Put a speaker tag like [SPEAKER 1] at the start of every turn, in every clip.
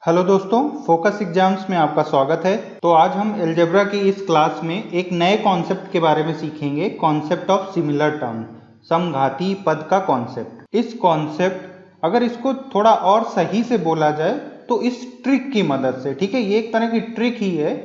[SPEAKER 1] Hello दोस्तों, focus exams में आपका स्वागत है। तो आज हम अलजेब्रा की इस क्लास में एक नए कॉन्सेप्ट के बारे में सीखेंगे। कॉन्सेप्ट ऑफ सिमिलर टर्म, समघाती पद का कॉन्सेप्ट। इस कॉन्सेप्ट अगर इसको थोड़ा और सही से बोला जाए तो इस ट्रिक की मदद से, ठीक है, ये एक तरह की ट्रिक ही है।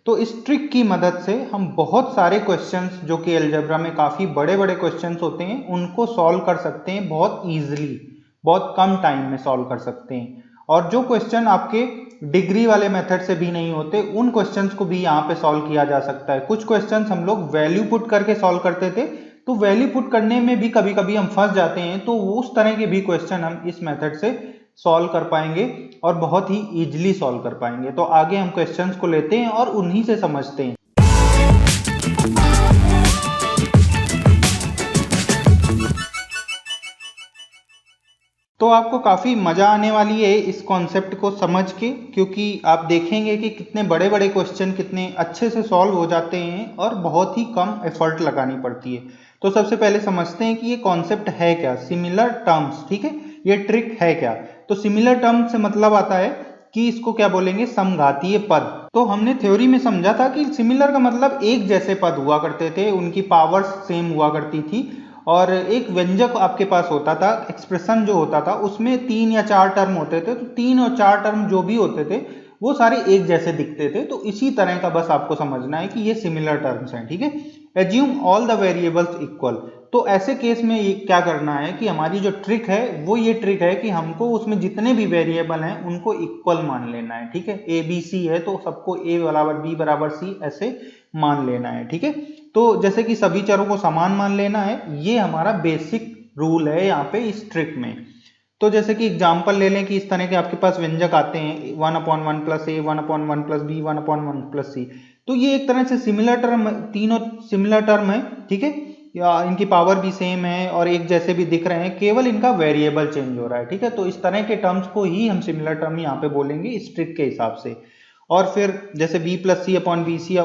[SPEAKER 1] तो इस ट्रिक की मदद से हम बहुत सारे क्वेश्चंस जो कि अलजेब्रा में काफ़ी बड़े बड़े क्वेश्चंस होते हैं उनको सॉल्व कर सकते हैं बहुत ईजिली, बहुत कम टाइम में सॉल्व कर सकते हैं। और जो क्वेश्चन आपके डिग्री वाले मेथड से भी नहीं होते उन क्वेश्चंस को भी यहाँ पे सॉल्व किया जा सकता है। कुछ क्वेश्चंस हम लोग वैल्यू पुट करके सॉल्व करते थे, तो वैल्यू पुट करने में भी कभी कभी हम फंस जाते हैं, तो उस तरह के भी क्वेश्चन हम इस मेथड से सॉल्व कर पाएंगे और बहुत ही इजीली सॉल्व कर पाएंगे। तो आगे हम क्वेश्चंस को लेते हैं और उन्हीं से समझते हैं। तो आपको काफ़ी मज़ा आने वाली है इस कॉन्सेप्ट को समझ के, क्योंकि आप देखेंगे कि कितने बड़े बड़े क्वेश्चन कितने अच्छे से सॉल्व हो जाते हैं और बहुत ही कम एफर्ट लगानी पड़ती है। तो सबसे पहले समझते हैं कि ये कॉन्सेप्ट है क्या, सिमिलर टर्म्स, ठीक है, ये ट्रिक है क्या। तो सिमिलर टर्म से मतलब आता है कि इसको क्या बोलेंगे, समघातीय पद। तो हमने थ्योरी में समझा था कि सिमिलर का मतलब एक जैसे पद हुआ करते थे, उनकी पावर्स सेम हुआ करती थी और एक व्यंजक आपके पास होता था, एक्सप्रेशन जो होता था उसमें 3 या 4 टर्म होते थे। तो 3 और 4 टर्म जो भी होते थे वो सारे एक जैसे दिखते थे। तो इसी तरह का बस आपको समझना है कि ये सिमिलर टर्म्स हैं, ठीक है। Assume all the variables equal. तो ऐसे केस में ये क्या करना है कि हमारी जो ट्रिक है वो ये ट्रिक है कि हमको उसमें जितने भी वेरिएबल हैं उनको इक्वल मान लेना है, ठीक है। ए बी सी है तो सबको ए बराबर बी बराबर सी ऐसे मान लेना है, ठीक है। तो जैसे कि सभी चरों को समान मान लेना है, ये हमारा बेसिक रूल है यहाँ पे इस ट्रिक में। तो जैसे कि एग्जांपल ले लें कि इस तरह के आपके पास व्यंजक आते हैं 1/1 प्लस ए, 1/1 प्लस बी, 1/1 प्लस सी। तो ये एक तरह से सिमिलर टर्म, तीनों सिमिलर टर्म है, ठीक है, या इनकी पावर भी सेम है और एक जैसे भी दिख रहे हैं, केवल इनका वेरिएबल चेंज हो रहा है, ठीक है। तो इस तरह के टर्म्स को ही हम सिमिलर टर्म यहाँ पे बोलेंगे इस ट्रिक के हिसाब से। और फिर जैसे B plus C upon B C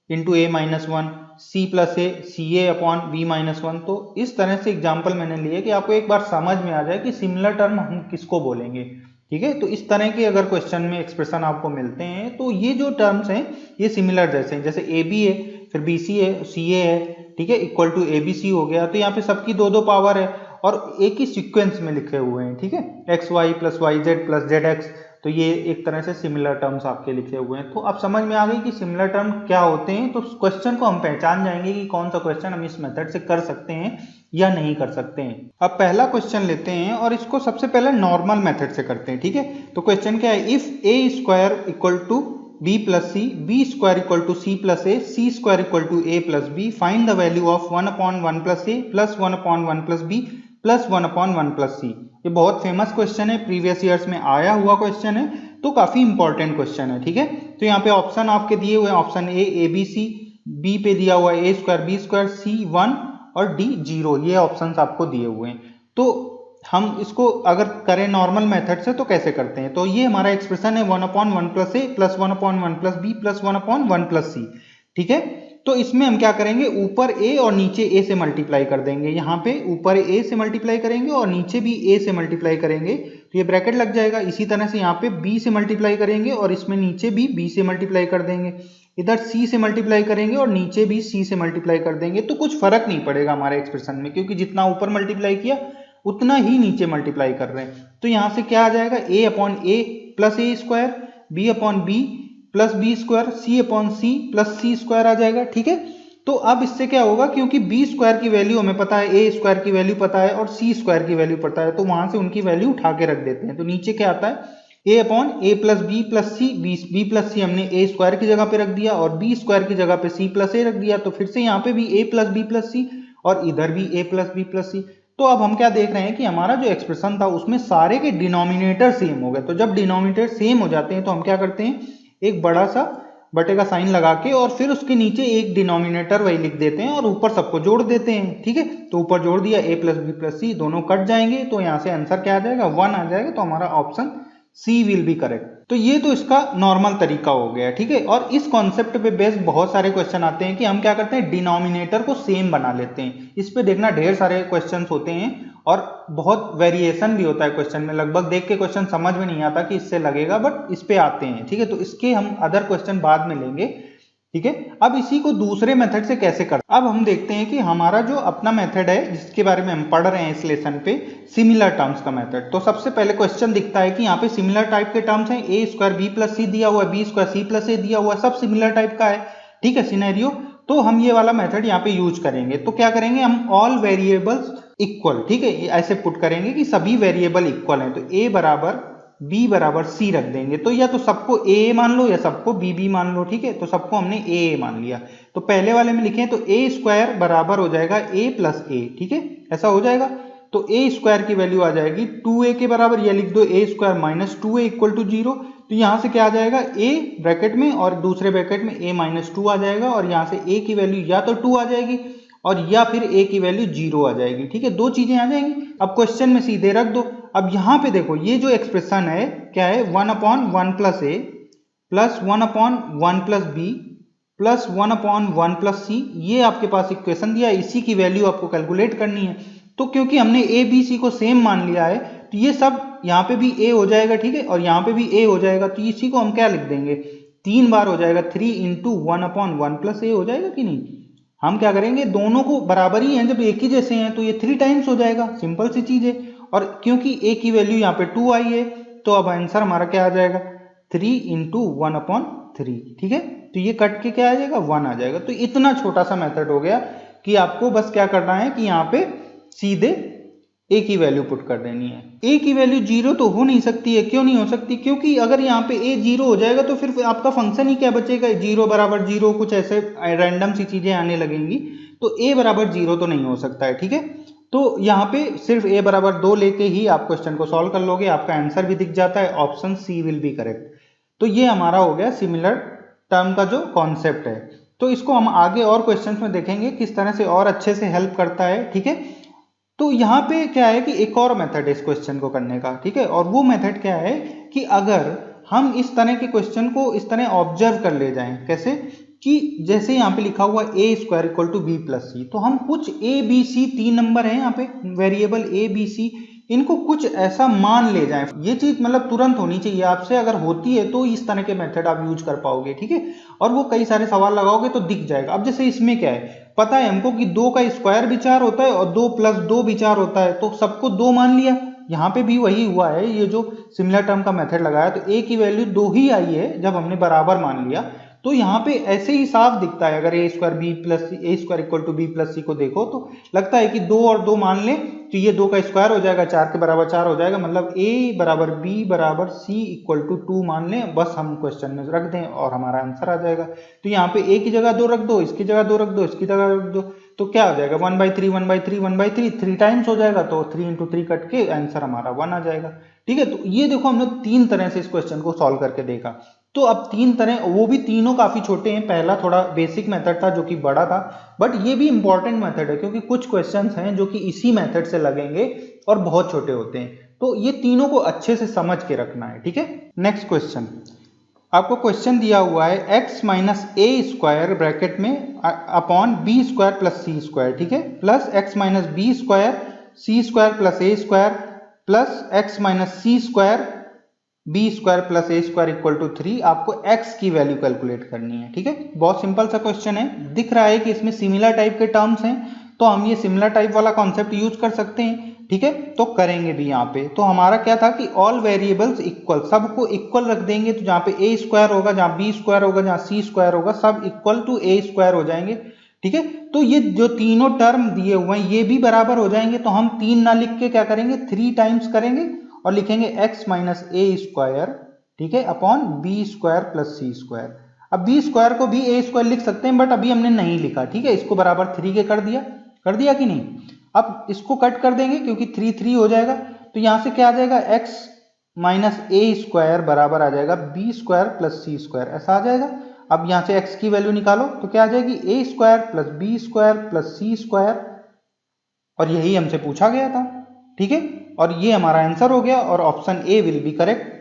[SPEAKER 1] into A minus one, C plus a C A upon B minus one. तो इस तरह से एग्जाम्पल मैंने लिए कि आपको एक बार समझ में आ जाए कि सिमिलर टर्म हम किसको बोलेंगे, ठीक है। तो इस तरह के अगर क्वेश्चन में एक्सप्रेशन आपको मिलते हैं तो ये जो टर्म्स हैं ये सिमिलर जैसे हैं। जैसे ए बी है, फिर बी सी है, सी ए है, ठीक है, equal to A B C हो गया। तो यहाँ पे सबकी दो दो पावर है और एक ही सीक्वेंस में लिखे हुए हैं, ठीक है, x y plus y z plus z x. तो ये एक तरह से सिमिलर टर्म्स आपके लिखे हुए हैं। तो अब समझ में आ गई कि सिमिलर टर्म क्या होते हैं। तो क्वेश्चन को हम पहचान जाएंगे कि कौन सा क्वेश्चन हम इस मेथड से कर सकते हैं या नहीं कर सकते हैं। अब पहला क्वेश्चन लेते हैं और इसको सबसे पहले नॉर्मल मेथड से करते हैं, ठीक है। तो क्वेश्चन क्या है, if a square equal to b plus c, b square equal to c plus a, c square equal to a plus b, find the value of 1/1 plus A plus 1/1 plus b plus 1/1 plus c. ये बहुत famous question है, previous years में आया हुआ question है, तो काफी important question है, ठीक है। तो यहाँ पे ऑप्शन आपके दिए हुए हैं, option A B C, B पे दिया हुआ है A square B square, C 1 और डी 0, ये ऑप्शंस आपको दिए हुए हैं। तो हम इसको अगर करें नॉर्मल मेथड से तो कैसे करते हैं, तो ये हमारा एक्सप्रेशन है 1/1 प्लस ए plus 1/1 plus b plus 1/1 plus c, ठीक है। तो इसमें हम क्या करेंगे, ऊपर ए और नीचे ए से मल्टीप्लाई कर देंगे। यहाँ पे ऊपर ए से मल्टीप्लाई करेंगे और नीचे भी ए से मल्टीप्लाई करेंगे, तो ये ब्रैकेट लग जाएगा। इसी तरह से यहाँ पे बी से मल्टीप्लाई करेंगे और इसमें नीचे भी बी से मल्टीप्लाई कर देंगे। इधर सी से मल्टीप्लाई करेंगे और नीचे भी सी से मल्टीप्लाई कर देंगे। तो कुछ फर्क नहीं पड़ेगा हमारे एक्सप्रेशन में, क्योंकि जितना ऊपर मल्टीप्लाई किया उतना ही नीचे मल्टीप्लाई कर रहे हैं। तो यहाँ से क्या आ जाएगा, a upon A plus A square, b upon B plus B square, c upon C plus C square आ जाएगा, ठीक है। तो अब इससे क्या होगा, क्योंकि बी स्क्वायर की वैल्यू हमें पता है, ए स्क्वायर की वैल्यू पता है और सी स्क्वायर की वैल्यू पता है, तो वहां से उनकी वैल्यू उठा के रख देते हैं। तो नीचे क्या आता है, ए अपॉन ए plus b plus c, B plus सी हमने ए स्क्वायर की जगह पे रख दिया और बी स्क्वायर की जगह पे सी प्लस ए रख दिया। तो फिर से यहाँ पे भी ए प्लस बी प्लस सी और इधर भी ए प्लस बी प्लस सी। तो अब हम क्या देख रहे हैं कि हमारा जो एक्सप्रेशन था उसमें सारे के डिनोमिनेटर सेम हो गए। तो जब डिनोमिनेटर सेम हो जाते हैं तो हम क्या करते हैं, एक बड़ा सा बटे का साइन लगा के और फिर उसके नीचे एक डिनोमिनेटर वही लिख देते हैं और ऊपर सबको जोड़ देते हैं, ठीक है। तो ऊपर जोड़ दिया, ए प्लस बी प्लस सी, दोनों कट जाएंगे, तो यहाँ से आंसर क्या आ जाएगा, 1 आ जाएगा। तो हमारा option C will be correct. तो ये तो इसका नॉर्मल तरीका हो गया, ठीक है। और इस कॉन्सेप्ट पे बेस्ड बहुत सारे क्वेश्चन आते हैं कि हम क्या करते हैं, डिनोमिनेटर को सेम बना लेते हैं। इस पे देखना ढेर सारे क्वेश्चंस होते हैं और बहुत वेरिएशन भी होता है क्वेश्चन में, लगभग देख के क्वेश्चन समझ में नहीं आता कि इससे लगेगा, बट इस पे आते हैं, ठीक है। तो इसके हम अदर क्वेश्चन बाद में लेंगे, ठीक है। अब इसी को दूसरे मेथड से कैसे करते हैं, अब हम देखते हैं कि हमारा जो अपना मेथड है जिसके बारे में हम पढ़ रहे हैं इस लेसन पे, सिमिलर टर्म्स का मेथड। तो सबसे पहले क्वेश्चन दिखता है कि यहाँ पे सिमिलर टाइप के टर्म्स हैं, ए स्क्वायर बी प्लस सी दिया हुआ है, बी स्क्वायर सी प्लस ए दिया हुआ है, सब सिमिलर टाइप का है, ठीक है, सिनेरियो। तो हम ये वाला मेथड यहाँ पे यूज करेंगे। तो क्या करेंगे, हम ऑल वेरिएबल्स इक्वल, ठीक है, ऐसे पुट करेंगे कि सभी वेरिएबल इक्वल हैं। तो a बराबर b बराबर c रख देंगे। तो या तो सबको a मान लो या सबको b मान लो, ठीक है। तो सबको हमने a मान लिया। तो पहले वाले में लिखें तो a स्क्वायर बराबर हो जाएगा a प्लस a, ठीक है, ऐसा हो जाएगा। तो a स्क्वायर की वैल्यू आ जाएगी 2a के बराबर, या लिख दो a square minus 2a equal to 0। तो यहाँ से क्या आ जाएगा, a ब्रैकेट में और दूसरे ब्रैकेट में a माइनस 2 आ जाएगा, और यहाँ से a की वैल्यू या तो 2 आ जाएगी और या फिर a की वैल्यू 0 आ जाएगी, ठीक है, दो चीजें आ जाएंगी। अब क्वेश्चन में सीधे रख दो। अब यहाँ पे देखो ये जो एक्सप्रेशन है क्या है, 1/1 plus a plus 1/1 plus b plus 1/1 plus c, ये आपके पास इक्वेशन दिया है, इसी की वैल्यू आपको कैलकुलेट करनी है। तो क्योंकि हमने a b c को सेम मान लिया है तो ये सब यहाँ पे भी a हो जाएगा, ठीक है, और यहाँ पे भी a हो जाएगा। तो इसी को हम क्या लिख देंगे, 3 बार हो जाएगा, 3 इंटू 1/1 प्लस a हो जाएगा कि नहीं। हम क्या करेंगे, दोनों को बराबर ही हैं, जब एक ही जैसे हैं तो ये 3 टाइम्स हो जाएगा, सिंपल सी चीज है। और क्योंकि a की वैल्यू यहाँ पे 2 आई है तो अब आंसर हमारा क्या आ जाएगा, 3 इंटू 1/3, ठीक है। तो ये कट के क्या आ जाएगा, 1 आ जाएगा। तो इतना छोटा सा मेथड हो गया कि आपको बस क्या करना है कि यहाँ पे सीधे a की वैल्यू पुट कर देनी है। a की वैल्यू 0 तो हो नहीं सकती है, क्यों नहीं हो सकती, क्योंकि अगर यहाँ पे a 0 हो जाएगा तो फिर आपका फंक्शन ही क्या बचेगा, 0 बराबर 0, कुछ ऐसे रैंडम सी चीजें आने लगेंगी। तो a बराबर 0 तो नहीं हो सकता है, ठीक है। तो यहाँ पे सिर्फ a बराबर 2 लेके ही आप क्वेश्चन को सॉल्व कर लोगे, आपका आंसर भी दिख जाता है, option C will be correct. तो ये हमारा हो गया सिमिलर टर्म का जो कॉन्सेप्ट है। तो इसको हम आगे और क्वेश्चंस में देखेंगे किस तरह से और अच्छे से हेल्प करता है, ठीक है। तो यहाँ पे क्या है कि एक और मेथड है इस क्वेश्चन को करने का, ठीक है, और वो मेथड क्या है कि अगर हम इस तरह के क्वेश्चन को इस तरह ऑब्जर्व कर ले जाएं, कैसे कि जैसे यहाँ पे लिखा हुआ a square equal to b plus c, तो हम कुछ a b c 3 नंबर है यहाँ पे वेरिएबल a b c, इनको कुछ ऐसा मान ले जाएं। ये चीज मतलब तुरंत होनी चाहिए आपसे, अगर होती है तो इस तरह के मेथड आप यूज कर पाओगे, ठीक है, और वो कई सारे सवाल लगाओगे तो दिख जाएगा। अब जैसे इसमें क्या है, पता है हमको कि 2 का स्क्वायर भी 4 होता है और 2 प्लस 2 भी 4 होता है, तो सबको 2 मान लिया। यहाँ पे भी वही हुआ है, ये जो सिमिलर टर्म का मेथड लगाया तो a की वैल्यू 2 ही आई है जब हमने बराबर मान लिया। तो यहाँ पे ऐसे ही साफ दिखता है, अगर a square b plus a square equal to b plus c को देखो तो लगता है कि 2 और 2 मान ले तो ये 2 का स्क्वायर हो जाएगा, 4 के बराबर 4 हो जाएगा, मतलब a बराबर b बराबर c इक्वल टू 2 मान लें, बस हम क्वेश्चन में रख दें और हमारा आंसर आ जाएगा। तो यहाँ पे a की जगह 2 रख दो, इसकी जगह 2 रख दो, इसकी जगह रख दो, तो क्या हो जाएगा 1/3 1/3 1/3, 3 टाइम्स हो जाएगा, तो 3 इंटू 3 कट के आंसर हमारा 1 आ जाएगा, ठीक है। तो ये देखो हमने 3 तरह से इस क्वेश्चन को सॉल्व करके देखा। तो अब 3 तरह, वो भी तीनों काफी छोटे हैं, पहला थोड़ा बेसिक मेथड था जो कि बड़ा था, बट ये भी इंपॉर्टेंट मेथड है क्योंकि कुछ क्वेश्चंस हैं जो कि इसी मेथड से लगेंगे और बहुत छोटे होते हैं। तो ये तीनों को अच्छे से समझ के रखना है, ठीक है। नेक्स्ट क्वेश्चन, आपको क्वेश्चन दिया हुआ है x माइनस ए स्क्वायर ब्रैकेट में अपॉन बी स्क्वायर प्लस सी स्क्वायर, ठीक है, plus x minus B square C square plus A square plus x minus C square B square plus A square equal to 3। आपको x की वैल्यू calculate करनी है, ठीक है। बहुत सिंपल सा क्वेश्चन है, दिख रहा है कि इसमें सिमिलर टाइप के टर्म्स हैं तो हम ये सिमिलर टाइप वाला कॉन्सेप्ट यूज कर सकते हैं, ठीक है। तो करेंगे भी यहाँ पे। तो हमारा क्या था कि ऑल वेरिएबल्स इक्वल, सबको इक्वल रख देंगे, तो जहाँ पे a स्क्वायर होगा, जहाँ b स्क्वायर होगा, जहाँ c स्क्वायर होगा, सब इक्वल टू a स्क्वायर हो जाएंगे, ठीक है। तो ये जो तीनों टर्म दिए हुए हैं ये भी बराबर हो जाएंगे, तो हम 3 ना लिख के क्या करेंगे 3 टाइम्स करेंगे और लिखेंगे x माइनस ए स्क्वायर, ठीक है, अपॉन बी स्क्वायर प्लस सी स्क्वायर। अब बी स्क्वायर को भी ए स्क्वायर लिख सकते हैं बट अभी हमने नहीं लिखा, ठीक है, इसको बराबर 3 के कर दिया कि नहीं। अब इसको कट कर देंगे क्योंकि 3 3 हो जाएगा, तो यहां से क्या आ जाएगा x माइनस ए स्क्वायर बराबर आ जाएगा बी स्क्वायर प्लस सी स्क्वायर, ऐसा आ जाएगा। अब यहां से x की वैल्यू निकालो तो क्या आ जाएगी a square plus B square plus C square, और यही हमसे पूछा गया था, ठीक है, और ये हमारा आंसर हो गया और option A will be correct.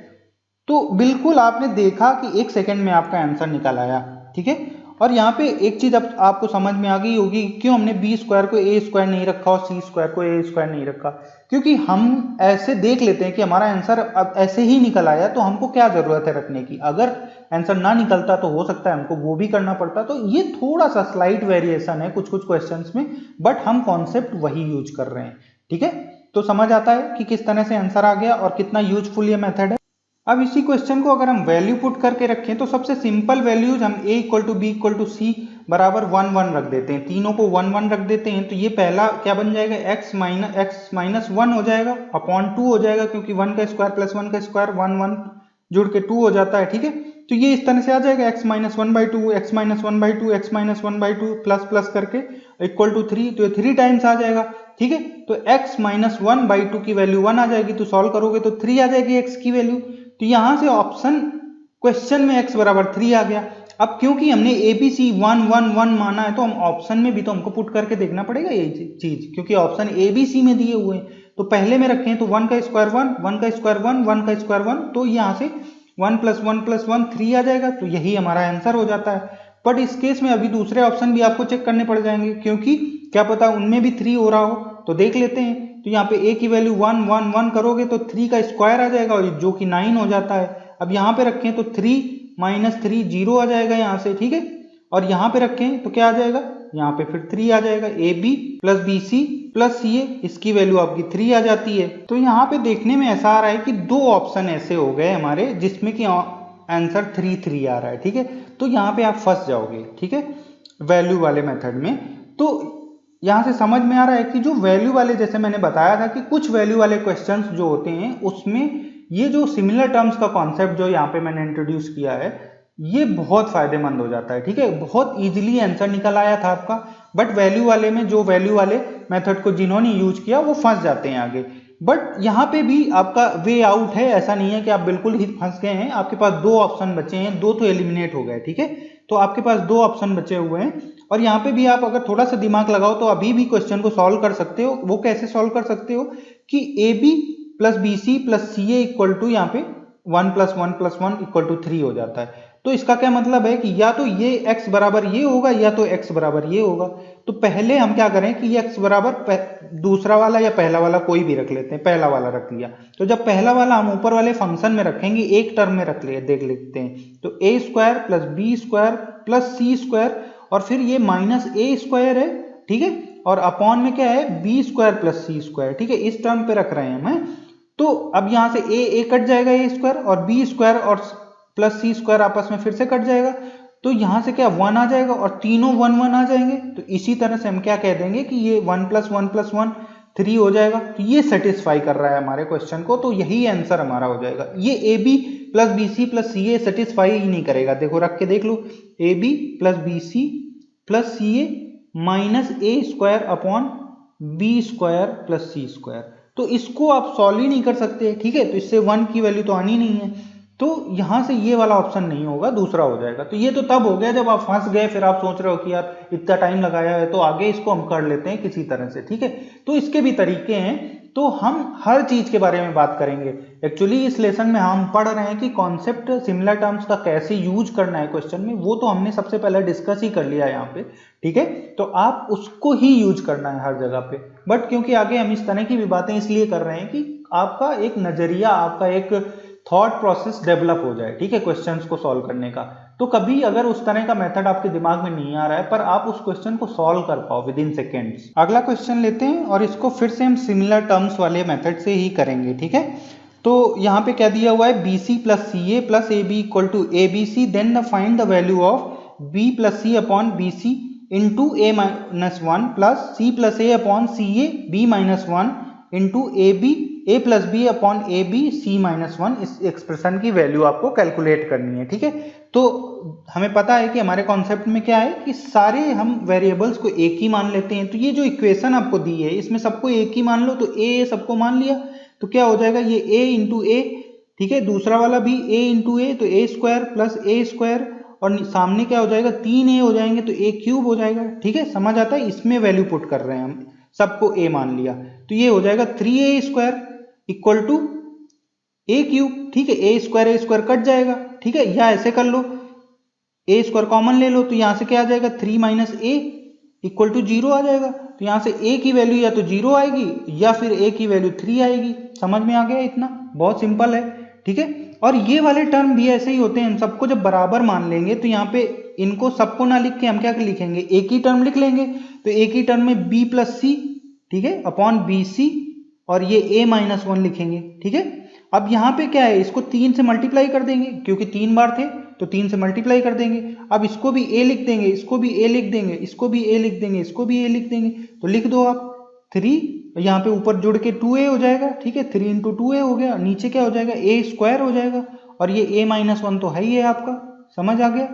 [SPEAKER 1] तो बिल्कुल आपने देखा कि 1 सेकंड में आपका आंसर निकल आया, ठीक है। और यहाँ पे एक चीज अब आपको समझ में आ गई होगी क्यों हमने बी स्क्वायर को ए स्क्वायर नहीं रखा और सी स्क्वायर को ए स्क्वायर नहीं रखा, क्योंकि हम ऐसे देख लेते हैं कि हमारा आंसर अब ऐसे ही निकल आया तो हमको क्या जरूरत है रखने की। अगर आंसर ना निकलता तो हो सकता है हमको वो भी करना पड़ता। तो ये थोड़ा सा स्लाइट वेरिएशन है कुछ कुछ क्वेश्चंस में, बट हम कॉन्सेप्ट वही यूज कर रहे हैं। ठीक है, तो समझ आता है कि किस तरह से आंसर आ गया और कितना यूजफुल ये मेथड है। अब इसी क्वेश्चन को अगर हम वैल्यू पुट करके रखें तो सबसे सिंपल वैल्यूज हम a equal to b equal to c बराबर 1 1 रख देते हैं, तीनों को 1 1 रख देते हैं। तो ये पहला क्या बन जाएगा, x माइनस 1 हो जाएगा अपॉन 2 हो जाएगा, क्योंकि 1 का स्क्वायर प्लस 1 का स्क्वायर 1 1 जुड़ के 2 हो जाता है। ठीक है, तो ये इस तरह से आ जाएगा x minus 1/2 x minus 1/2 x minus 1/2 plus plus करके इक्वल टू 3, तो ये 3 टाइम्स आ जाएगा। ठीक है, तो x माइनस 1/2 की वैल्यू 1 आ जाएगी, तो सॉल्व करोगे तो 3 आ जाएगी x की वैल्यू। तो यहां से ऑप्शन क्वेश्चन में x बराबर 3 आ गया। अब क्योंकि हमने ABC 1 1 1 माना है तो हम ऑप्शन में भी तो हमको पुट करके देखना पड़ेगा ये चीज, क्योंकि ऑप्शन ABC में दिए हुए हैं। तो पहले में रखें तो 1 का स्क्वायर 1 1 का स्क्वायर 1 1 का स्क्वायर 1, तो यहाँ से 1 + 1 + 1 3 आ जाएगा। तो यही हमारा आंसर हो जाता है। बट इस केस में अभी दूसरे ऑप्शन भी आपको चेक करने पड़ जाएंगे, क्योंकि क्या पता उनमें भी 3 हो रहा हो। तो देख लेते हैं। तो यहाँ पे a की वैल्यू 1 1 1 करोगे तो 3 का स्क्वायर आ जाएगा, जो कि 9 हो जाता है। अब यहाँ पे रखें तो 3 माइनस 3 0 आ जाएगा यहाँ से। ठीक है, और यहाँ पे रखें तो क्या आ जाएगा, यहाँ पे फिर 3 आ जाएगा। AB plus BC plus CA, इसकी वैल्यू आपकी 3 आ जाती है। तो यहाँ पे देखने में ऐसा आ रहा है कि दो ऑप्शन ऐसे हो गए हमारे जिसमें कि आंसर 3 3 आ रहा है। ठीक है, तो यहाँ पे आप फंस जाओगे। ठीक है, वैल्यू वाले मेथड में। तो यहाँ से समझ में आ रहा है कि जो वैल्यू वाले, जैसे मैंने बताया था कि कुछ वैल्यू वाले क्वेश्चंस जो होते हैं उसमें ये जो सिमिलर टर्म्स का कॉन्सेप्ट जो यहाँ पे मैंने इंट्रोड्यूस किया है ये बहुत फायदेमंद हो जाता है। ठीक है, बहुत इजीली आंसर निकल आया था आपका। बट वैल्यू वाले में जो वैल्यू वाले मेथड को जिन्होंने यूज किया वो फंस जाते हैं आगे। बट यहाँ पे भी आपका वे आउट है, ऐसा नहीं है कि आप बिल्कुल ही फंस गए हैं। आपके पास दो ऑप्शन बचे हैं, दो तो एलिमिनेट हो गए। ठीक है, तो आपके पास दो ऑप्शन बचे हुए हैं और यहाँ पे भी आप अगर थोड़ा सा दिमाग लगाओ तो अभी भी क्वेश्चन को सॉल्व कर सकते हो। वो कैसे सॉल्व कर सकते हो कि AB plus BC plus CA equal to यहाँ पे 1 + 1 + 1 इक्वल टू 3 हो जाता है। तो इसका क्या मतलब है कि या तो ये x बराबर ये होगा या तो x बराबर ये होगा। तो पहले हम क्या करें कि ये x बराबर दूसरा वाला या पहला वाला कोई भी रख लेते हैं। पहला वाला रख लिया, तो जब पहला वाला हम ऊपर वाले फंक्शन में रखेंगे एक टर्म में रख लिया, देख लेते हैं। तो a² plus b² plus c² और फिर ये माइनस a² है। ठीक है, और अपॉन में क्या है b² प्लस c²। ठीक है, इस टर्म पे रख रहे हैं हम। तो अब यहां से a कट जाएगा a² और b² और प्लस c² आपस में फिर से कट जाएगा। तो यहां से क्या 1 आ जाएगा और तीनों 1 1 आ जाएंगे। तो इसी तरह से हम क्या कह देंगे कि ये 1 + 1 + 1 3 हो जाएगा। तो ये सेटिस्फाई कर रहा है हमारे क्वेश्चन को, तो यही आंसर हमारा हो जाएगा। ये AB plus BC plus CA satisfy ही नहीं करेगा। देखो रख के देख लो, AB plus BC plus CA minus a² upon b² plus c²। तो इसको आप सॉल्व ही नहीं कर सकते। ठीक है, तो इससे 1 की वैल्यू तो आनी नहीं है। तो यहां से ये वाला ऑप्शन नहीं होगा, दूसरा हो जाएगा। तो ये तो तब हो गया जब आप फंस गए, फिर आप सोच रहे हो कि यार इतना टाइम लगाया है तो आगे इसको हम कर लेते हैं किसी तरह से। ठीक है, तो इसके भी तरीके हैं। तो हम हर चीज के बारे में बात करेंगे। एक्चुअली इस लेसन में हम पढ़ रहे हैं कि कॉन्सेप्ट सिमिलर टर्म्स का कैसे यूज करना है क्वेश्चन में, वो तो हमने सबसे पहले डिस्कस ही कर लिया यहाँ पे। ठीक है, तो आप उसको ही यूज करना है हर जगह पे। बट क्योंकि आगे हम इस तरह की भी बातें इसलिए कर रहे हैं कि आपका एक नजरिया, आपका एक थॉट प्रोसेस डेवलप हो जाए। ठीक है, क्वेश्चंस को सॉल्व करने का। तो कभी अगर उस तरह का मेथड आपके दिमाग में नहीं आ रहा है पर आप उस क्वेश्चन को सॉल्व कर पाओ विद इन सेकेंड्स। अगला क्वेश्चन लेते हैं और इसको फिर से हम सिमिलर टर्म्स वाले मेथड से ही करेंगे। ठीक है, तो यहाँ पे क्या दिया हुआ है, BC plus CA plus AB equal to ABC, then find the value of B plus C upon BC into A-1 plus C plus A upon CA B-1 into A plus B upon AB C-1। इस expression की वैल्यू आपको calculate करनी है। ठीक है, तो हमें पता है कि हमारे कॉन्सेप्ट में क्या है कि सारे हम वेरिएबल्स को एक ही मान लेते हैं। तो ये जो इक्वेशन आपको दी है इसमें सबको एक ही मान लो। तो A सबको मान लिया तो क्या हो जाएगा, ये A इंटू A। ठीक है, दूसरा वाला भी A इंटू A, तो A² प्लस A² और सामने क्या हो जाएगा 3A हो जाएंगे तो A³ हो जाएगा। ठीक है, समझ आता है। इसमें वैल्यू पुट कर रहे हैं हम, सबको A मान लिया तो ये हो जाएगा 3A² इक्वल टू A³। ठीक है, A² कट जाएगा। ठीक है, या ऐसे कर लो ए स्क्वायर कॉमन ले लो तो यहाँ से क्या आ जाएगा 3 माइनस ए इक्वल टू 0 आ जाएगा। तो यहाँ से ए की वैल्यू या तो 0 आएगी या फिर ए की वैल्यू 3 आएगी। समझ में आ गया? इतना बहुत सिंपल है, ठीक है। और ये वाले टर्म भी ऐसे ही होते हैं, सबको जब बराबर मान लेंगे तो यहाँ पे इनको सबको ना लिख के हम क्या लिखेंगे, एक ही टर्म लिख लेंगे। तो एक ही टर्म में b प्लस सी, ठीक है, अपॉन बी सी, और ये a माइनस 1 लिखेंगे, ठीक है। अब यहाँ पे क्या है, इसको 3 से मल्टीप्लाई कर देंगे क्योंकि 3 बार थे तो 3 से मल्टीप्लाई कर देंगे। अब इसको भी a लिख देंगे, इसको भी a लिख देंगे, इसको भी a लिख देंगे, इसको भी a लिख देंगे। तो लिख दो आप 3, यहाँ पे ऊपर जुड़ के 2a हो जाएगा, ठीक है। 3 इंटू 2a हो गया, नीचे क्या हो जाएगा a स्क्वायर हो जाएगा, और ये a माइनस 1 तो है ही है आपका। समझ आ गया,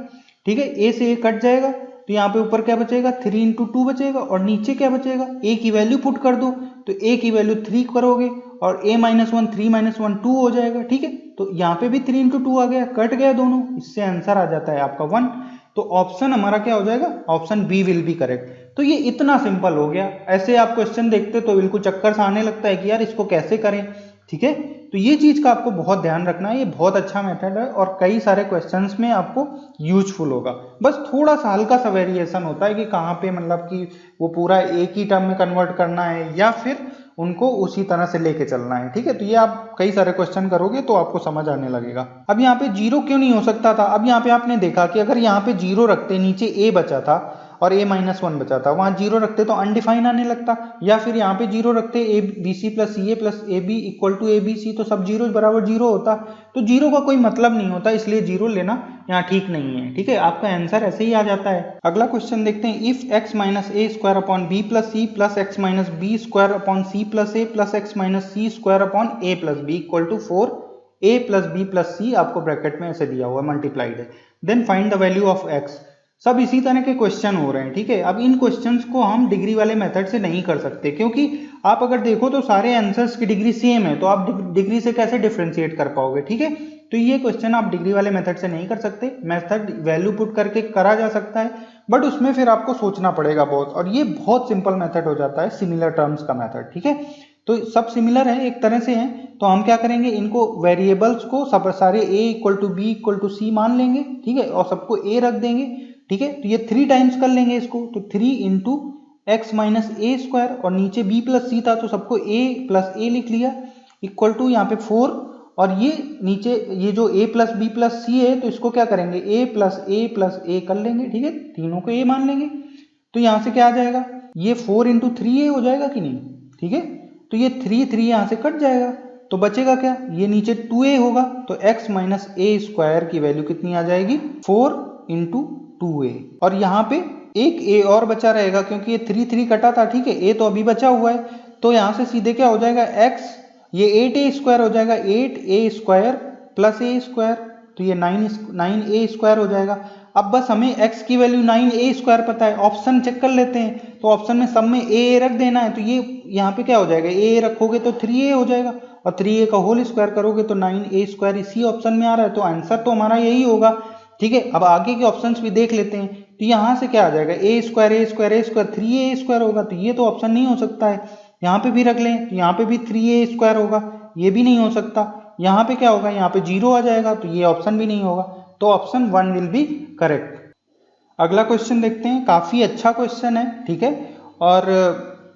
[SPEAKER 1] ठीक है। a से a कट जाएगा तो यहाँ पे ऊपर क्या बचेगा, 3 इंटू 2 बचेगा, और नीचे क्या बचेगा, a की वैल्यू पुट कर दो तो a की वैल्यू 3 करोगे, और a माइनस 1 3 माइनस 1 2 हो जाएगा, ठीक है। तो यहाँ पे भी 3 इंटू 2 आ गया, कट गया दोनों, इससे आंसर आ जाता है आपका 1। तो ऑप्शन हमारा क्या हो जाएगा, option B will be correct. तो ये इतना सिंपल हो गया। ऐसे आप क्वेश्चन देखते तो बिल्कुल चक्कर सा आने लगता है कि यार इसको कैसे करें, ठीक है। तो ये चीज का आपको बहुत ध्यान रखना है, ये बहुत अच्छा मेथड है और कई सारे क्वेश्चंस में आपको यूजफुल होगा। बस थोड़ा सा हल्का सा वेरिएशन होता है कि कहाँ पे मतलब कि वो पूरा एक ही टर्म में कन्वर्ट करना है या फिर उनको उसी तरह से लेके चलना है, ठीक है। तो ये आप कई सारे क्वेश्चन करोगे तो आपको समझ आने लगेगा। अब यहाँ पे 0 क्यों नहीं हो सकता था, अब यहाँ पे आपने देखा कि अगर यहाँ पे 0 रखते, नीचे a बचा था और a माइनस 1 बचा था, वहां 0 रखते तो अनडिफाइन आने लगता, या फिर यहाँ पे 0 रखते A B C plus C A plus A B equal to A B C, तो सब 0 बराबर 0 होता। तो 0 का कोई मतलब नहीं होता, इसलिए 0 लेना यहाँ ठीक नहीं है, ठीक है। आपका आंसर ऐसे ही आ जाता है। अगला क्वेश्चन देखते हैं, if x minus A square upon B plus C plus x minus B square upon C plus A plus x minus C square upon A plus B equal to 4a plus b plus c, आपको bracket में ऐसे दिया हुआ multiplied है, then find the value of x। सब इसी तरह के क्वेश्चन हो रहे हैं, ठीक है। अब इन क्वेश्चंस को हम डिग्री वाले मेथड से नहीं कर सकते, क्योंकि आप अगर देखो तो सारे आंसर्स की डिग्री सेम है, तो आप डिग्री से कैसे डिफरेंशिएट कर पाओगे, ठीक है। तो ये क्वेश्चन आप डिग्री वाले मेथड से नहीं कर सकते। मेथड वैल्यू पुट करके करा जा सकता है, बट उसमें फिर आपको सोचना पड़ेगा बहुत, और ये बहुत सिंपल मेथड हो जाता है, सिमिलर टर्म्स का मेथड, ठीक है। तो सब सिमिलर है, एक तरह से हैं, तो हम क्या करेंगे, इनको वेरिएबल्स को सब सारे a equal to b equal to c मान लेंगे, ठीक है, और सबको a रख देंगे, ठीक है। तो ये 3 टाइम्स कर लेंगे इसको, तो 3 इंटू एक्स माइनस ए स्क्वायर, और नीचे b प्लस सी था तो सबको a प्लस ए लिख लिया, इक्वल टू यहाँ पे 4, और ये नीचे ये जो a प्लस बी प्लस सी है तो इसको क्या करेंगे, a प्लस ए कर लेंगे, ठीक है, तीनों को a मान लेंगे। तो यहाँ से क्या आ जाएगा, ये 4 इंटू 3a हो जाएगा कि नहीं, ठीक है। तो ये 3 यहाँ से कट जाएगा, तो बचेगा क्या, ये नीचे 2a होगा, तो x माइनस ए स्क्वायर की वैल्यू कितनी आ जाएगी, 4 इंटू 2a, और यहाँ पे एक a और बचा रहेगा क्योंकि ये 3 कटा था, ठीक है, a तो अभी बचा हुआ है, तो यहाँ से सीधे क्या हो जाएगा, x ये 8a स्क्वायर हो जाएगा, 8a square plus a square, तो ये 9a स्क्वायर हो जाएगा। अब बस हमें x की वैल्यू 9a स्क्वायर पता है, ऑप्शन चेक कर लेते हैं, तो ऑप्शन में सब में a रख देना है, तो ये यहाँ पे क्या हो जाएगा, a रखोगे तो 3a हो जाएगा, और 3a का होल स्क्वायर करोगे तो 9a स्क्वायर इसी ऑप्शन में आ रहा है, तो आंसर तो हमारा यही होगा, ठीक है। अब आगे के ऑप्शंस भी देख लेते हैं, तो यहाँ से क्या आ जाएगा, a स्क्वायर 3a स्क्वायर होगा, तो ये तो ऑप्शन नहीं हो सकता है। यहाँ पे भी रख लें तो यहाँ पे भी 3a स्क्वायर होगा, ये भी नहीं हो सकता। यहाँ पे क्या होगा, यहाँ पे 0 आ जाएगा, तो ये ऑप्शन भी नहीं होगा, तो ऑप्शन 1 विल बी करेक्ट। अगला क्वेश्चन देखते हैं, काफी अच्छा क्वेश्चन है, ठीक है, और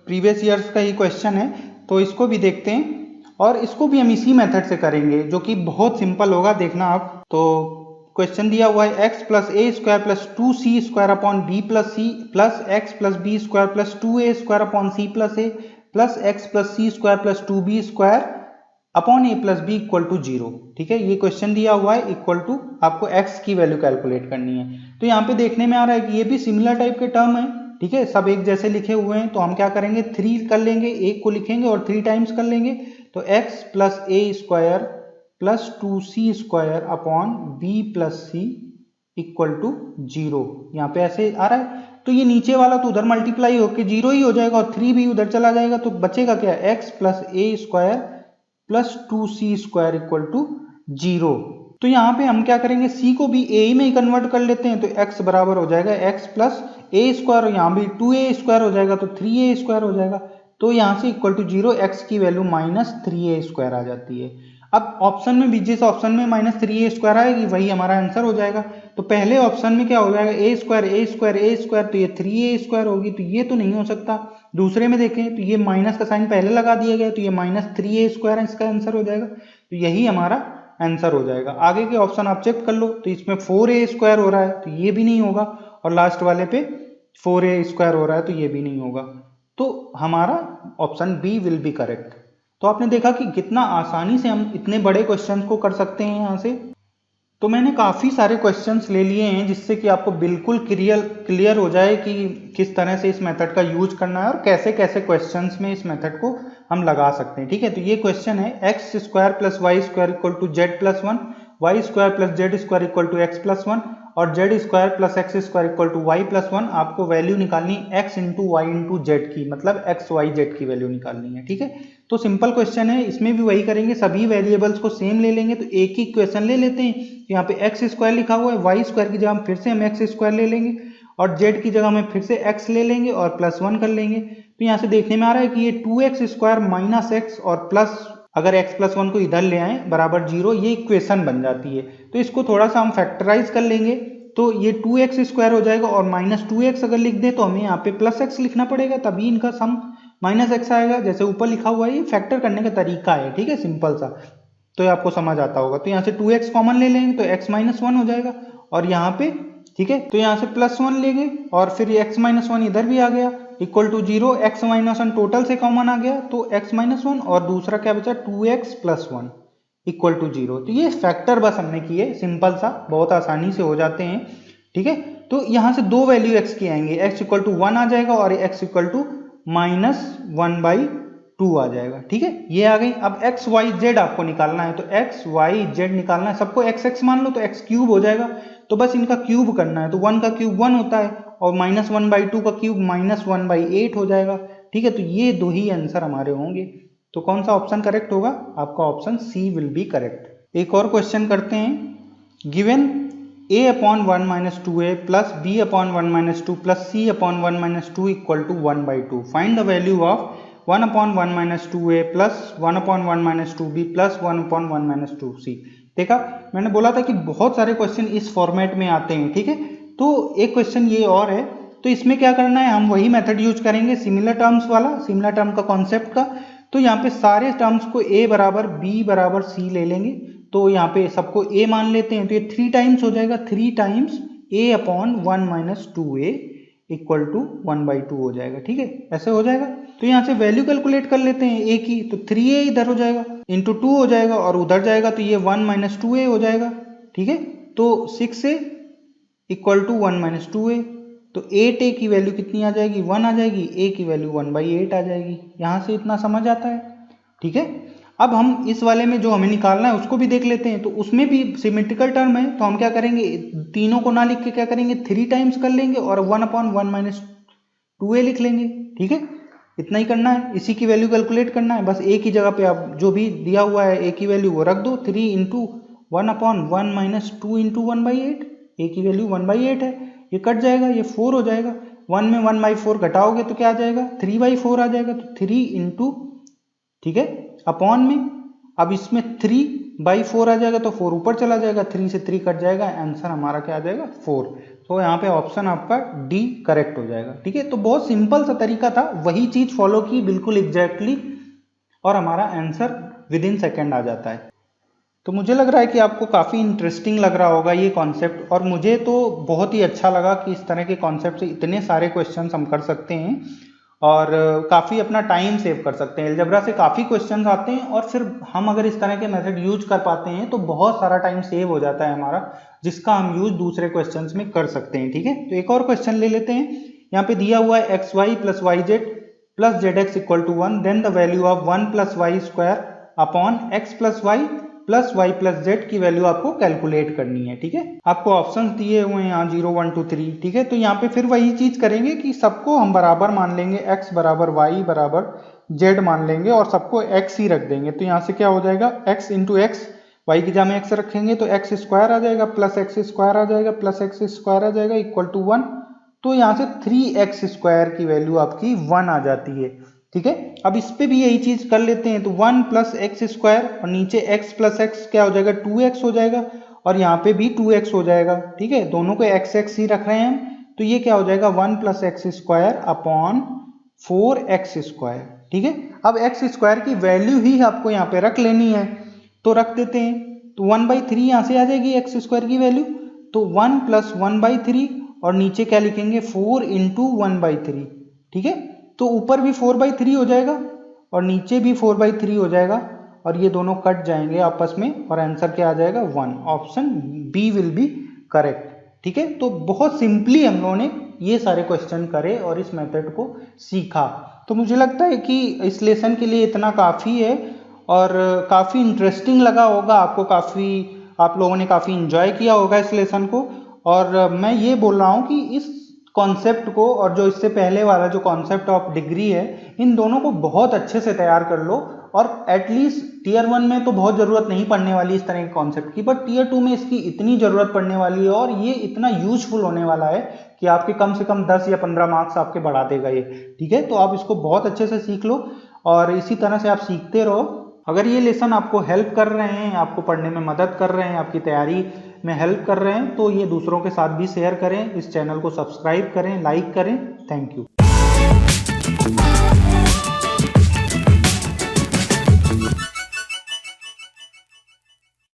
[SPEAKER 1] प्रीवियस ईयर्स का ही क्वेश्चन है, तो इसको भी देखते हैं, और इसको भी हम इसी मेथड से करेंगे जो कि बहुत सिंपल होगा, देखना आप। तो क्वेश्चन दिया हुआ है, x plus A square plus 2c square upon B plus C plus x plus B square plus 2a square upon C plus A plus x plus C square plus 2b square upon A plus B equal to 0, ठीक है। ये question दिया हुआ है, equal to आपको x की वैल्यू calculate करनी है। तो यहाँ पे देखने में आ रहा है कि ये भी सिमिलर टाइप के टर्म है, ठीक है, सब एक जैसे लिखे हुए हैं, तो हम क्या करेंगे, 3 कर लेंगे, एक को लिखेंगे और 3 टाइम्स कर लेंगे, तो x plus A square plus 2c square upon B plus C equal to 0, यहाँ पे ऐसे आ रहा है। तो ये नीचे वाला तो उधर मल्टीप्लाई होके 0 ही हो जाएगा, और 3 भी उधर चला जाएगा, तो बचेगा क्या, x plus A square plus 2c square equal to 0। तो यहाँ पे हम क्या करेंगे, c को भी a में ही कन्वर्ट कर लेते हैं, तो x बराबर हो जाएगा x प्लस ए स्क्वायर, यहाँ भी 2a स्क्वायर हो जाएगा, तो 3a स्क्वायर हो जाएगा, तो यहाँ से इक्वल टू 0, x की वैल्यू माइनस 3a स्क्वायर आ जाती है। अब ऑप्शन में भी जिस ऑप्शन में -3a² आएगी वही हमारा आंसर हो जाएगा। तो पहले ऑप्शन में क्या हो जाएगा, a², तो ये 3a² होगी, तो ये तो नहीं हो सकता। दूसरे में देखें तो ये माइनस का साइन पहले लगा दिया गया, तो ये -3a² इसका आंसर हो जाएगा, तो यही हमारा आंसर हो जाएगा। आगे के ऑप्शन आप चेक कर लो, तो इसमें 4a² हो रहा है, तो ये भी नहीं होगा, और लास्ट वाले पे 4a² हो रहा है, तो ये भी नहीं होगा। तो हमारा option B will be correct. तो आपने देखा कि कितना आसानी से हम इतने बड़े क्वेश्चन को कर सकते हैं यहाँ से। तो मैंने काफ़ी सारे क्वेश्चंस ले लिए हैं जिससे कि आपको बिल्कुल क्लियर हो जाए कि किस तरह से इस मेथड का यूज करना है और कैसे कैसे क्वेश्चंस में इस मेथड को हम लगा सकते हैं। ठीक है, तो ये क्वेश्चन है x² + y² = z+1, y² + z² = x+1 और z² + x² = y+1। आपको वैल्यू निकालनी x × y × z की, मतलब x y z की वैल्यू निकालनी है। ठीक है, तो सिंपल क्वेश्चन है, इसमें भी वही करेंगे, सभी वेरिएबल्स को सेम ले लेंगे। तो एक ही क्वेश्चन ले लेते हैं, यहाँ पे x² लिखा हुआ है, y² की जगह फिर से हम x² ले लेंगे और z की जगह में फिर से x ले लेंगे और +1 कर लेंगे। तो यहाँ से देखने में आ रहा है कि ये 2x² - x और प्लस, अगर x + 1 को इधर ले आए बराबर 0, ये इक्वेशन बन जाती है। तो इसको थोड़ा सा हम फैक्टराइज कर लेंगे, तो ये 2x² हो जाएगा और -2x अगर लिख दे तो हमें यहाँ पे +x लिखना पड़ेगा, तभी इनका सम -x आएगा। जैसे ऊपर लिखा हुआ है, ये फैक्टर करने का तरीका है। ठीक है, सिंपल सा, तो ये आपको समझ आता होगा। तो यहाँ से 2x कॉमन ले लेंगे तो x - 1 हो जाएगा, और यहाँ पे ठीक है, तो यहाँ से +1 लेंगे और फिर x - 1 इधर भी आ गया = 0, x - 1 टोटल से कॉमन आ गया, तो x - 1 और दूसरा क्या बचा 2x + 1 = 0। तो ये फैक्टर बस हमने किए, सिंपल सा, बहुत आसानी से हो जाते हैं। ठीक है, तो यहाँ से दो वैल्यू x की आएंगे, x = 1 आ जाएगा और x = -1/2 आ जाएगा। ठीक है, ये आ गई। अब x y z आपको निकालना है, तो x y z निकालना है, सबको x मान लो तो x³ हो जाएगा, तो बस इनका क्यूब करना है। तो 1 का क्यूब 1 होता है और -1/2 का क्यूब -1/8 हो जाएगा। ठीक है, तो ये दो ही आंसर हमारे होंगे। तो कौन सा ऑप्शन करेक्ट होगा, आपका option C will be correct. एक और क्वेश्चन करते हैं, given a/1 - 2a + b/1 - 2 + c/1 - 2 = 1/2, find the value of 1/1 - 2a + 1/1 - 2b + 1/1 - 2c। देखा, मैंने बोला था कि बहुत सारे क्वेश्चन इस फॉर्मेट में आते हैं। ठीक है, तो एक क्वेश्चन ये और है, तो इसमें क्या करना है, हम वही मेथड यूज करेंगे, सिमिलर टर्म्स वाला, सिमिलर टर्म का कॉन्सेप्ट का। तो यहाँ पे सारे टर्म्स को a = b = c ले लेंगे, तो यहाँ पे सबको a मान लेते हैं, तो ये 3 टाइम्स हो जाएगा, 3 टाइम्स a/1 - 2a = 1/2 हो जाएगा। ठीक है, ऐसे हो जाएगा। तो यहाँ से वैल्यू कैलकुलेट कर लेते हैं a की, तो 3a इधर हो जाएगा इंटू 2 हो जाएगा और उधर जाएगा तो ये 1 - 2a हो जाएगा। ठीक है, तो 6a = 1 - 2a, तो 8a की वैल्यू कितनी आ जाएगी, 1 आ जाएगी, a की वैल्यू 1/8 आ जाएगी। यहाँ से इतना समझ आता है। ठीक है, अब हम इस वाले में जो हमें निकालना है उसको भी देख लेते हैं। तो उसमें भी सिमेट्रिकल टर्म है, तो हम क्या करेंगे, तीनों को ना लिख के क्या करेंगे, 3 टाइम्स कर लेंगे और 1/1 - 2a लिख लेंगे। ठीक है, इतना ही करना है, इसी की वैल्यू कैलकुलेट करना है। बस a की जगह पे आप जो भी दिया हुआ है a की वैल्यू वो रख दो, 3 × 1/1 - 2 × 1/8, a की वैल्यू 1/8 है, ये कट जाएगा, ये 4 हो जाएगा। 1 में 1/4 घटाओगे तो क्या आ जाएगा, 3/4 आ जाएगा, तो 3 × ठीक है अपॉन में, अब इसमें 3/4 आ जाएगा, तो 4 ऊपर चला जाएगा, 3 से 3 कट जाएगा, आंसर हमारा क्या आ जाएगा 4। तो यहाँ पे ऑप्शन आपका डी करेक्ट हो जाएगा। ठीक है, तो बहुत सिंपल सा तरीका था, वही चीज फॉलो की बिल्कुल एग्जैक्टली, और हमारा आंसर विदिन सेकेंड आ जाता है। तो मुझे लग रहा है कि आपको काफ़ी इंटरेस्टिंग लग रहा होगा ये कॉन्सेप्ट, और मुझे तो बहुत ही अच्छा लगा कि इस तरह के कॉन्सेप्ट से इतने सारे क्वेश्चन हम कर सकते हैं और काफ़ी अपना टाइम सेव कर सकते हैं। अलजेब्रा से काफ़ी क्वेश्चंस आते हैं और फिर हम अगर इस तरह के मेथड यूज कर पाते हैं तो बहुत सारा टाइम सेव हो जाता है हमारा, जिसका हम यूज दूसरे क्वेश्चंस में कर सकते हैं। ठीक है, तो एक और क्वेश्चन ले लेते हैं। यहाँ पे दिया हुआ है xy + yz + zx = 1, then the value of 1 + y² upon x + y + y + z की वैल्यू आपको कैलकुलेट करनी है। ठीक है, आपको ऑप्शंस दिए हुए हैं यहाँ 0 1 2 3। ठीक है, तो यहाँ पे फिर वही चीज करेंगे कि सबको हम बराबर मान लेंगे, x = y = z मान लेंगे और सबको x ही रख देंगे। तो यहाँ से क्या हो जाएगा, x × x, y की जगह में x रखेंगे तो x² आ जाएगा, +x² आ जाएगा, +x² आ जाएगा = 1। तो यहाँ से 3x² की वैल्यू आपकी 1 आ जाती है। ठीक है। अब इस पे भी यही चीज कर लेते हैं, तो 1 प्लस एक्स स्क्वायर और नीचे x प्लस एक्स क्या हो जाएगा 2x हो जाएगा, और यहाँ पे भी 2x हो जाएगा। ठीक है, दोनों को x x ही रख रहे हैं हम, तो ये क्या हो जाएगा 1 plus x square upon 4x square. ठीक है, अब x स्क्वायर की वैल्यू ही आपको यहाँ पे रख लेनी है, तो रख देते हैं। तो 1/3 यहाँ से आ जाएगी x स्क्वायर की वैल्यू, तो 1 प्लस 1/3 और नीचे क्या लिखेंगे 4 इंटू 1/3। ठीक है, तो ऊपर भी 4/3 हो जाएगा और नीचे भी 4/3 हो जाएगा, और ये दोनों कट जाएंगे आपस में और आंसर क्या आ जाएगा 1। Option B will be correct. ठीक है, तो बहुत सिंपली हम लोगों ने ये सारे क्वेश्चन करे और इस मेथड को सीखा। तो मुझे लगता है कि इस लेसन के लिए इतना काफ़ी है और काफ़ी इंटरेस्टिंग लगा होगा आपको, आप लोगों ने काफ़ी इंजॉय किया होगा इस लेसन को। और मैं ये बोल रहा हूँ कि इस कॉन्सेप्ट को और जो इससे पहले वाला जो कॉन्सेप्ट ऑफ डिग्री है, इन दोनों को बहुत अच्छे से तैयार कर लो। और एटलीस्ट टीयर 1 में तो बहुत ज़रूरत नहीं पड़ने वाली इस तरह के कॉन्सेप्ट की, बट टीयर 2 में इसकी इतनी ज़रूरत पड़ने वाली है और ये इतना यूजफुल होने वाला है कि आपके कम से कम 10 या 15 मार्क्स आपके बढ़ा देगा ये। ठीक है, तो आप इसको बहुत अच्छे से सीख लो और इसी तरह से आप सीखते रहो। अगर ये लेसन आपको हेल्प कर रहे हैं, आपको पढ़ने में मदद कर रहे हैं, आपकी तैयारी में हेल्प कर रहे हैं, तो ये दूसरों के साथ भी शेयर करें, इस चैनल को सब्सक्राइब करें, लाइक करें। Thank you.